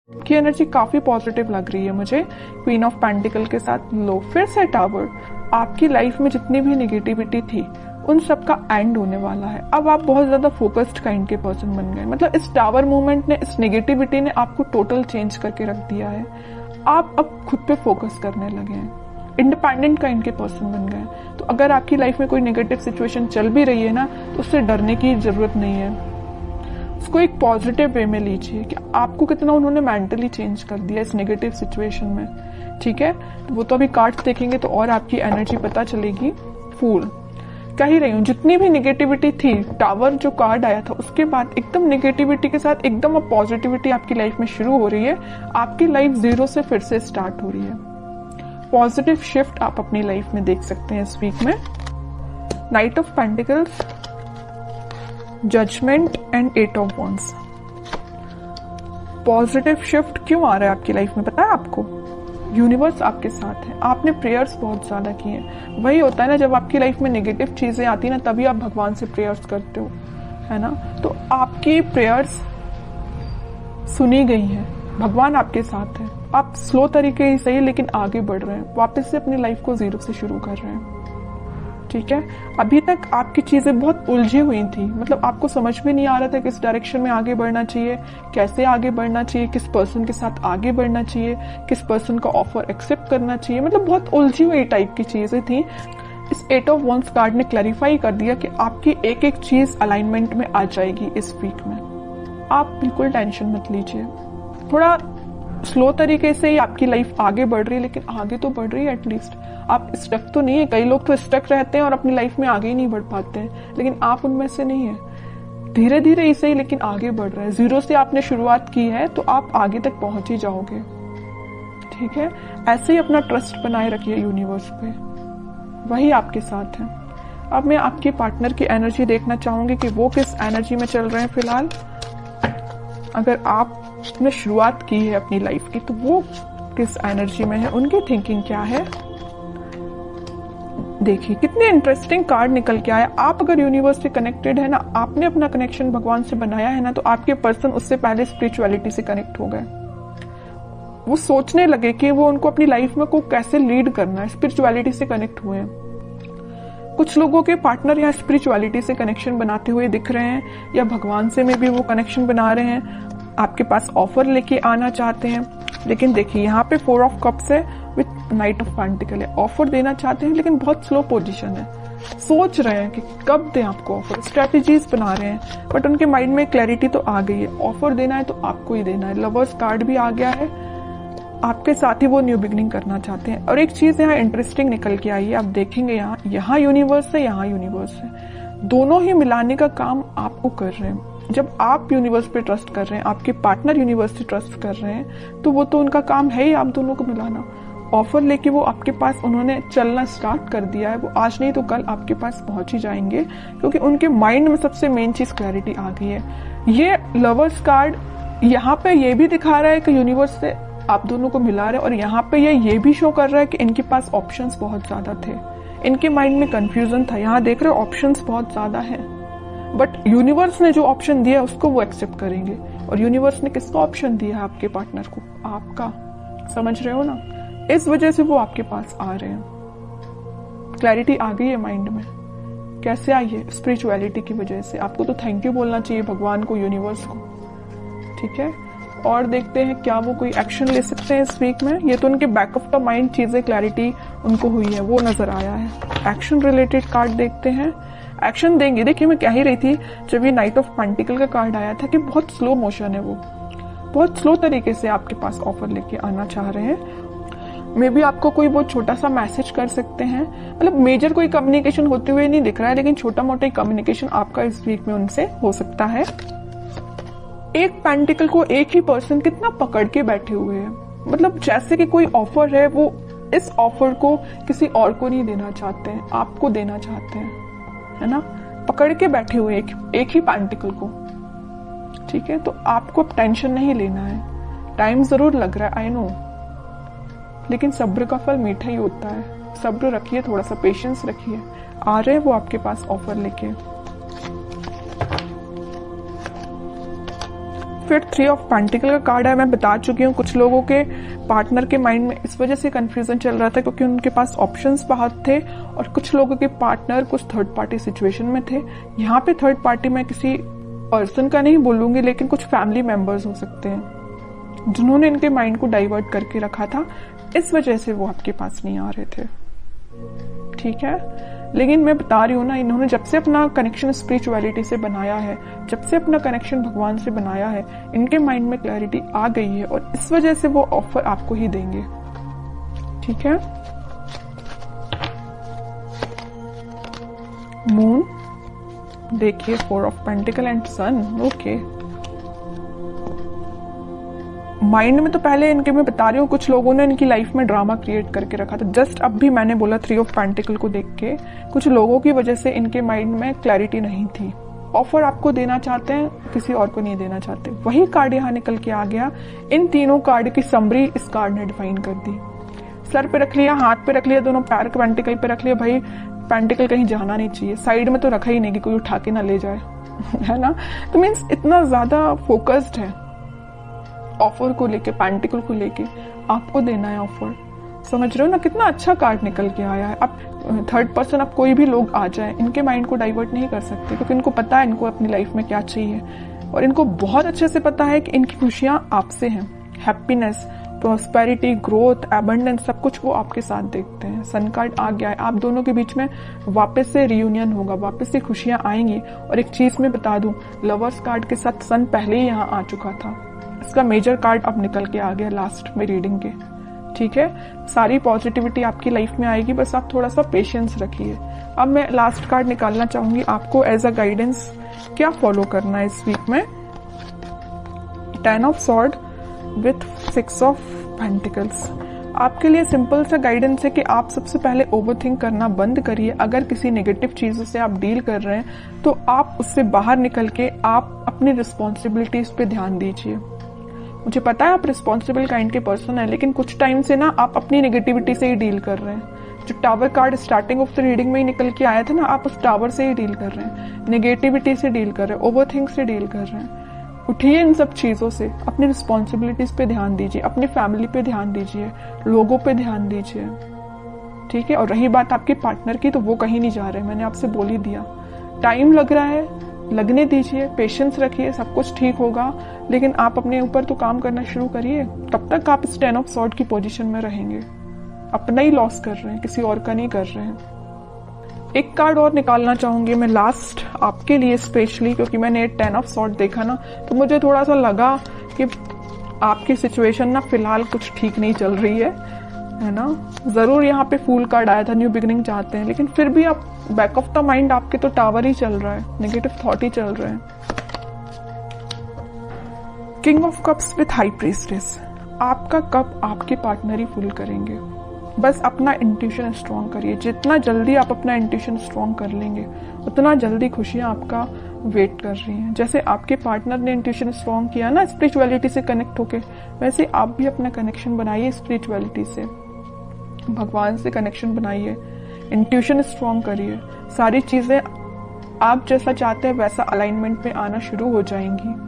की एनर्जी काफी पॉजिटिव लग रही है मुझे, क्वीन ऑफ पेंटिकल के साथ लो, फिर से टावर। आपकी लाइफ में जितनी भी निगेटिविटी थी उन सब का एंड होने वाला है। अब आप बहुत ज्यादा फोकस्ड काइंड के पर्सन बन गए। मतलब इस टावर मूवमेंट ने, इस नेगेटिविटी ने आपको टोटल चेंज करके रख दिया है। आप अब खुद पे फोकस करने लगे हैं, इंडिपेंडेंट काइंड के पर्सन बन गए। तो अगर आपकी लाइफ में कोई नेगेटिव सिचुएशन चल भी रही है ना, तो उससे डरने की जरूरत नहीं है। उसको एक पॉजिटिव वे में लीजिए कि आपको कितना उन्होंने मेंटली चेंज कर दिया इस नेगेटिव सिचुएशन में। ठीक है, तो वो तो अभी कार्ड्स देखेंगे तो और आपकी एनर्जी पता चलेगी। फूल कह ही रही हूँ, जितनी भी निगेटिविटी थी, टावर जो कार्ड आया था उसके बाद एकदम निगेटिविटी के साथ एकदम अब पॉजिटिविटी आपकी लाइफ में शुरू हो रही है। आपकी लाइफ जीरो से फिर से स्टार्ट हो रही है। पॉजिटिव शिफ्ट आप अपनी लाइफ में देख सकते हैं इस वीक में। Knight of pentacles, judgement and 8 of wands. Positive shift क्यों आ रहा है आपकी लाइफ में पता है आपको? यूनिवर्स आपके साथ है। आपने प्रेयर्स बहुत ज्यादा किए हैं। वही होता है ना, जब आपकी लाइफ में नेगेटिव चीजें आती है ना, तभी आप भगवान से प्रेयर्स करते हो, है ना। तो आपकी प्रेयर्स सुनी गई हैं, भगवान आपके साथ है। आप स्लो तरीके ही सही लेकिन आगे बढ़ रहे हैं, वापस से अपनी लाइफ को जीरो से शुरू कर रहे हैं। ठीक है, अभी तक आपकी चीजें बहुत उलझी हुई थी। मतलब आपको समझ में नहीं आ रहा था किस डायरेक्शन में आगे बढ़ना चाहिए, कैसे आगे बढ़ना चाहिए, किस पर्सन के साथ आगे बढ़ना चाहिए, किस पर्सन का ऑफर एक्सेप्ट करना चाहिए। मतलब बहुत उलझी हुई टाइप की चीजें थी। इस 8 ऑफ वॉन्ड्स कार्ड ने क्लैरिफाई कर दिया कि आपकी एक एक चीज अलाइनमेंट में आ जाएगी इस वीक में। आप बिल्कुल टेंशन मत लीजिए। थोड़ा स्लो तरीके से ही आपकी लाइफ आगे बढ़ रही है, लेकिन आगे तो बढ़ रही है एटलीस्ट। आप स्टक तो नहीं है। कई लोग तो स्टक रहते हैं और अपनी लाइफ में आगे ही नहीं बढ़ पाते हैं, लेकिन आप उनमें से नहीं है। धीरे धीरे ही सही लेकिन आगे बढ़ रहे हैं। जीरो से आपने शुरुआत की है तो आप आगे तक पहुंच ही जाओगे। ठीक है, ऐसे ही अपना ट्रस्ट बनाए रखिए यूनिवर्स पे, वही आपके साथ है। अब मैं आपके पार्टनर की एनर्जी देखना चाहूंगी कि वो किस एनर्जी में चल रहे हैं फिलहाल। अगर आपने शुरुआत की है अपनी लाइफ की तो वो किस एनर्जी में है, उनकी थिंकिंग क्या है। देखिए कितने इंटरेस्टिंग कार्ड निकल के आया। आप अगर यूनिवर्स से कनेक्टेड है ना, आपने अपना कनेक्शन भगवान से बनाया है ना, तो आपके पर्सन उससे पहले स्पिरिचुअलिटी से कनेक्ट हो गए। वो सोचने लगे कि वो उनको अपनी लाइफ में को कैसे लीड करना है, स्पिरिचुअलिटी से कनेक्ट हुए हैं। कुछ लोगों के पार्टनर यहाँ स्पिरिचुअलिटी से कनेक्शन बनाते हुए दिख रहे हैं, या भगवान से में भी वो कनेक्शन बना रहे हैं, आपके पास ऑफर लेके आना चाहते हैं। लेकिन देखिए यहाँ पे 4 ऑफ कप्स है विथ नाइट ऑफ पेंटिकल है। ऑफर देना चाहते हैं लेकिन बहुत स्लो पोजीशन है। सोच रहे हैं कि कब दें आपको ऑफर, स्ट्रेटेजीज बना रहे हैं, बट उनके माइंड में क्लैरिटी तो आ गई है। ऑफर देना है तो आपको ही देना है। लवर्स कार्ड भी आ गया है, आपके साथ ही वो न्यू बिगनिंग करना चाहते हैं। और एक चीज यहाँ इंटरेस्टिंग निकल के आई है, आप देखेंगे यहाँ यूनिवर्स है, यहाँ यूनिवर्स है। दोनों ही मिलाने का काम आपको कर रहे हैं। जब आप यूनिवर्स पे ट्रस्ट कर रहे हैं, आपके पार्टनर यूनिवर्स से ट्रस्ट कर रहे हैं, तो वो तो उनका काम है ही आप दोनों को मिलाना। ऑफर लेके वो आपके पास उन्होंने चलना स्टार्ट कर दिया है। वो आज नहीं तो कल आपके पास पहुंच ही जाएंगे, क्योंकि उनके माइंड में सबसे मेन चीज क्लैरिटी आ गई है। ये लवर्स कार्ड यहाँ पे ये भी दिखा रहा है कि यूनिवर्स से आप दोनों को मिला रहे हैं, और यहाँ पे ये भी शो कर रहा है कि इनके पास ऑप्शंस बहुत ज्यादा थे। इनके माइंड में कंफ्यूजन था। यहाँ देख रहे हो ऑप्शंस बहुत ज्यादा है, बट यूनिवर्स ने जो ऑप्शन दिया उसको वो एक्सेप्ट करेंगे। और यूनिवर्स ने किसका ऑप्शन दिया है आपके पार्टनर को? आपका। समझ रहे हो ना? इस वजह से वो आपके पास आ रहे हैं। क्लैरिटी आ गई है माइंड में। कैसे आई है? स्पिरिचुअलिटी की वजह से। आपको तो थैंक यू बोलना चाहिए भगवान को, यूनिवर्स को। ठीक है, और देखते हैं क्या वो कोई एक्शन ले सकते हैं इस वीक में। ये तो उनके बैक ऑफ द माइंड चीजें क्लैरिटी उनको हुई है, वो नजर आया है। एक्शन रिलेटेड कार्ड देखते हैं, एक्शन देंगे। देखिए मैं कह ही रही थी जब ये नाइट ऑफ पेंटिकल का कार्ड आया था कि बहुत स्लो मोशन है, वो बहुत स्लो तरीके से आपके पास ऑफर लेके आना चाह रहे हैं। मे बी आपको कोई बहुत छोटा सा मैसेज कर सकते हैं। मतलब मेजर कोई कम्युनिकेशन होते हुए नहीं दिख रहा है, लेकिन छोटा मोटा कम्युनिकेशन आपका इस वीक में उनसे हो सकता है। एक पेंटिकल को एक ही पर्सन कितना पकड़ के बैठे हुए हैं। मतलब जैसे कि कोई ऑफर है, वो इस ऑफर को किसी और को नहीं देना चाहते हैं, आपको देना चाहते हैं, है ना। पकड़ के बैठे हुए एक ही पेंटिकल को। ठीक है, तो आपको अब टेंशन नहीं लेना है। टाइम जरूर लग रहा है, आई नो, लेकिन सब्र का फल मीठा ही होता है। सब्र रखिए, थोड़ा सा पेशेंस रखिए। आ रहे हैं वो आपके पास ऑफर लेके। फिर 3 ऑफ पेंटिकल का कार्ड है। मैं बता चुकी हूँ कुछ लोगों के पार्टनर के माइंड में इस वजह से कंफ्यूजन चल रहा था क्योंकि उनके पास ऑप्शंस बहुत थे, और कुछ लोगों के पार्टनर कुछ थर्ड पार्टी सिचुएशन में थे। यहाँ पे थर्ड पार्टी मैं किसी पर्सन का नहीं बोलूंगी, लेकिन कुछ फैमिली मेंबर्स हो सकते हैं जिन्होंने इनके माइंड को डाइवर्ट करके रखा था, इस वजह से वो आपके पास नहीं आ रहे थे। ठीक है, लेकिन मैं बता रही हूँ ना, इन्होंने जब से अपना कनेक्शन स्पिरिचुअलिटी से बनाया है, जब से अपना कनेक्शन भगवान से बनाया है, इनके माइंड में क्लैरिटी आ गई है और इस वजह से वो ऑफर आपको ही देंगे। ठीक है, मून देखिए, 4 of pentacle and sun. Okay, mind में तो पहले इनके, मैं बता रही हूँ, कुछ लोगों ने इनकी लाइफ में ड्रामा क्रिएट करके रखा था। जस्ट अब भी मैंने बोला 3 ऑफ पेंटिकल को देख के कुछ लोगों की वजह से इनके माइंड में क्लैरिटी नहीं थी। ऑफर आपको देना चाहते हैं, किसी और को नहीं देना चाहते। वही कार्ड यहाँ निकल के आ गया। इन तीनों कार्ड की समरी इस कार्ड ने डिफाइन कर दी। सर पे रख लिया, हाथ पे रख लिया, दोनों पैर पेंटिकल पे रख लिया। भाई पेंटिकल कहीं जाना नहीं चाहिए, साइड में तो रखा ही नहीं कि कोई उठा के ना ले जाए है ना। तो मीन्स इतना ज्यादा फोकस्ड है ऑफर को लेके, पेंटिकल को लेके आपको देना है ऑफर। समझ रहे हो ना, कितना अच्छा कार्ड निकल के आया है। अब थर्ड पर्सन, अब कोई भी लोग आ जाए, इनके माइंड को डाइवर्ट नहीं कर सकते क्योंकि इनको पता है इनको अपनी लाइफ में क्या चाहिए, और इनको बहुत अच्छे से पता है कि इनकी खुशियां आपसे हैं। हैप्पीनेस, प्रॉस्पेरिटी, ग्रोथ, एबंडेंस, सब कुछ वो आपके साथ देखते हैं। सन कार्ड आ गया है, आप दोनों के बीच में वापस से रियूनियन होगा, वापस से खुशियां आएंगी। और एक चीज मैं बता दूं, लवर्स कार्ड के साथ सन पहले ही यहाँ आ चुका था। इसका मेजर कार्ड अब निकल के आ गया लास्ट में रीडिंग के। ठीक है, सारी पॉजिटिविटी आपकी लाइफ में आएगी, बस आप थोड़ा सा पेशेंस रखिए। अब मैं लास्ट कार्ड निकालना चाहूंगी, आपको एज अ गाइडेंस क्या फॉलो करना है इस वीक में। 10 of sword with 6 of pentacles. आपके लिए सिंपल सा गाइडेंस है कि आप सबसे पहले ओवरथिंक करना बंद करिए। अगर किसी नेगेटिव चीजों से आप डील कर रहे हैं तो आप उससे बाहर निकल के आप अपनी रिस्पॉन्सिबिलिटीज पे ध्यान दीजिए। मुझे पता है आप रिस्पॉन्सिबल काइंड के पर्सन है, लेकिन कुछ टाइम से ना आप अपनी नेगेटिविटी से ही डील कर रहे हैं। जो tower card starting of the reading में ही निकल के आया था ना, आप उस टावर से ही डील कर रहे हैं, नेगेटिविटी से डील कर रहे हैं, ओवरथिंक से डील कर रहे हैं। उठिए इन सब चीजों से, अपनी रिस्पॉन्सिबिलिटीज पे ध्यान दीजिए, अपनी फैमिली पे ध्यान दीजिए, लोगों पे ध्यान दीजिए। ठीक है, और रही बात आपके पार्टनर की, तो वो कहीं नहीं जा रहे, मैंने आपसे बोल ही दिया। टाइम लग रहा है, लगने दीजिए, पेशेंस रखिए, सब कुछ ठीक होगा। लेकिन आप अपने ऊपर तो काम करना शुरू करिए। तब तक आप इस 10 ऑफ सॉर्ड की पोजीशन में रहेंगे। अपना ही लॉस कर रहे हैं, किसी और का नहीं कर रहे हैं। एक कार्ड और निकालना चाहूंगी मैं लास्ट आपके लिए स्पेशली, क्योंकि मैंने 10 ऑफ सॉर्ड देखा ना, तो मुझे थोड़ा सा लगा कि आपकी सिचुएशन ना फिलहाल कुछ ठीक नहीं चल रही है ना। जरूर यहाँ पे फूल कार्ड आया था, न्यू बिगिनिंग चाहते हैं, लेकिन फिर भी आप बैक ऑफ द माइंड आपके तो टावर ही चल रहा है, नेगेटिव थॉट ही चल रहे हैं। King of cups with high priestess. आपका कप आपके पार्टनर ही फुल करेंगे। बस अपना इंट्यूशन स्ट्रॉन्ग करिए। जितना जल्दी आप अपना इंट्यूशन स्ट्रॉन्ग कर लेंगे, उतना जल्दी खुशियां आपका वेट कर रही हैं। जैसे आपके पार्टनर ने इंट्यूशन स्ट्रॉन्ग किया ना स्पिरिचुअलिटी से कनेक्ट होके, वैसे आप भी अपना कनेक्शन बनाइए स्पिरिचुअलिटी से, भगवान से कनेक्शन बनाइए, इंट्यूशन स्ट्रॉन्ग करिए। सारी चीजें आप जैसा चाहते हैं वैसा अलाइनमेंट में आना शुरू हो जाएंगी।